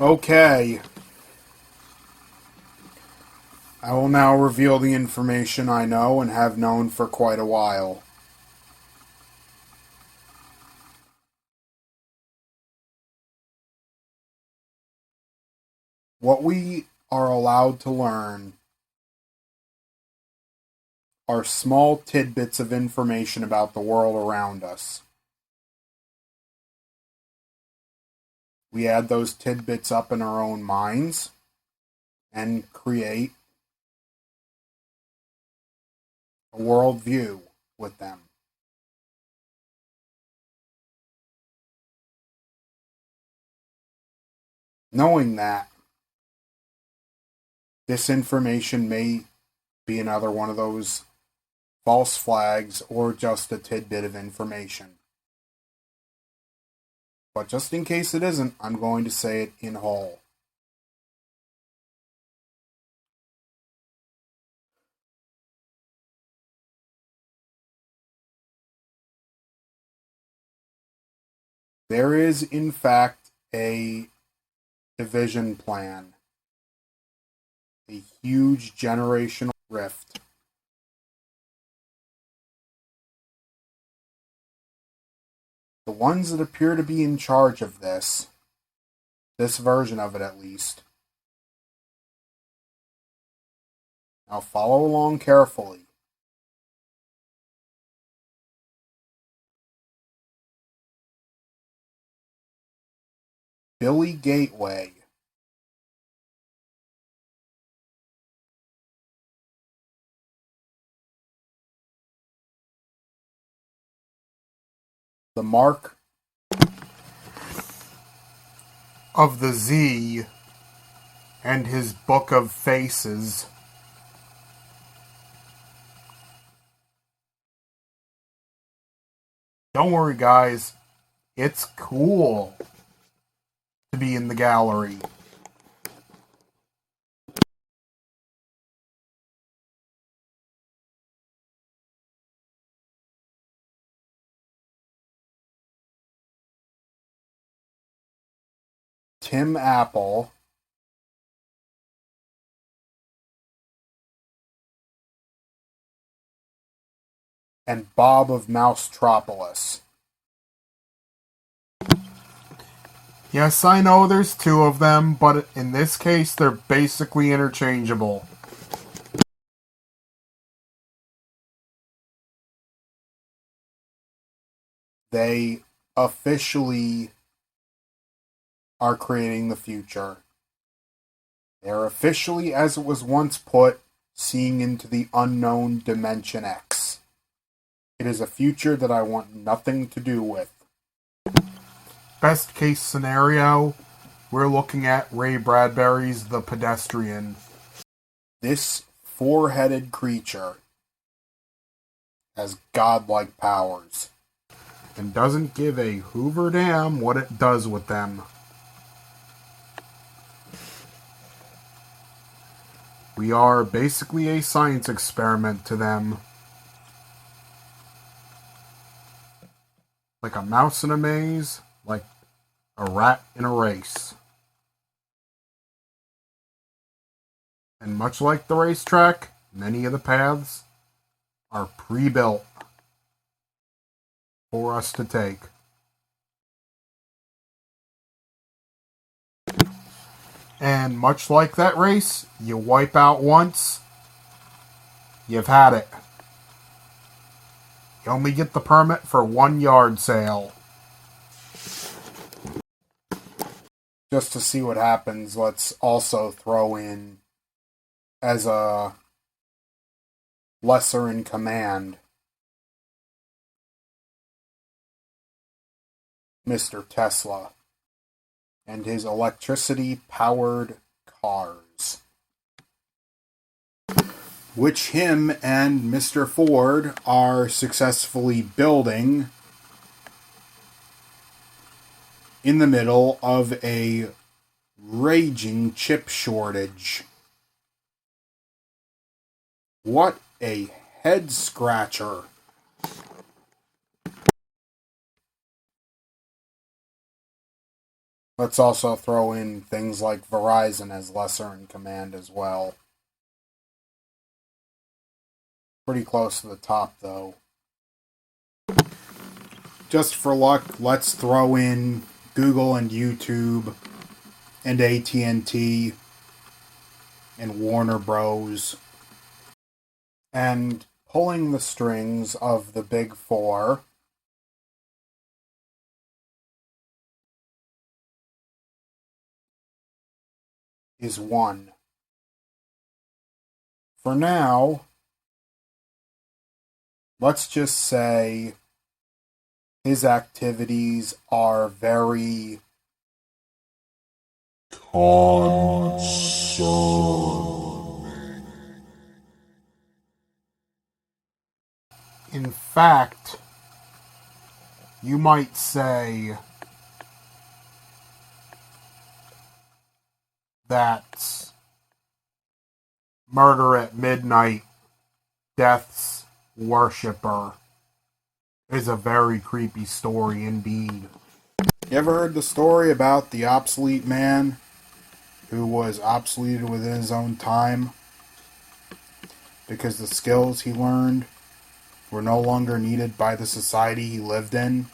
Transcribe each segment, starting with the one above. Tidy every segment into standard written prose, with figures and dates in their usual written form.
Okay, I will now reveal the information I know and have known for quite a while. What we are allowed to learn are small tidbits of information about the world around us. We add those tidbits up in our own minds and create a worldview with them. Knowing that this information may be another one of those false flags or just a tidbit of information. But just in case it isn't, I'm going to say it in whole. There is, in fact, a division plan, a huge generational rift. The ones that appear to be in charge of this version of it at least. Now follow along carefully. Billy Gateway. The mark of the Z and his book of faces. Don't worry, guys. It's cool to be in the gallery. Tim Apple and Bob of Mousetropolis. Yes, I know there's two of them, but in this case, they're basically interchangeable. They officially are creating the future. They're officially, as it was once put, seeing into the unknown Dimension X. It is a future that I want nothing to do with. Best case scenario, we're looking at Ray Bradbury's The Pedestrian. This four-headed creature has godlike powers and doesn't give a hoover damn what it does with them. We are basically a science experiment to them. Like a mouse in a maze, like a rat in a race. And much like the racetrack, many of the paths are pre-built for us to take. And much like that race, you wipe out once, you've had it. You only get the permit for 1 yard sale. Just to see what happens, let's also throw in, as a lesser in command, Mr. Tesla and his electricity-powered cars, which him and Mr. Ford are successfully building in the middle of a raging chip shortage. What a head-scratcher. Let's also throw in things like Verizon as lesser in command as well. Pretty close to the top, though. Just for luck, let's throw in Google and YouTube and AT&T and Warner Bros. And pulling the strings of the big four is one. For now, let's just say his activities are very concerning. In fact, you might say that Murder at Midnight, Death's Worshipper is a very creepy story indeed. You ever heard the story about the obsolete man who was obsoleted within his own time because the skills he learned were no longer needed by the society he lived in?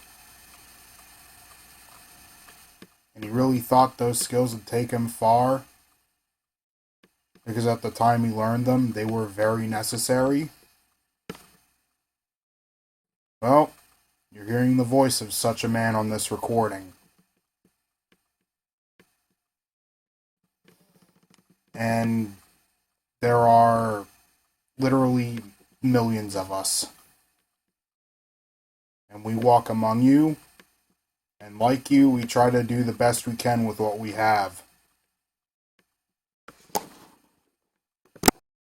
And he really thought those skills would take him far because at the time he learned them, they were very necessary. Well, you're hearing the voice of such a man on this recording. And there are literally millions of us. And we walk among you, and like you, we try to do the best we can with what we have.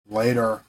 Later.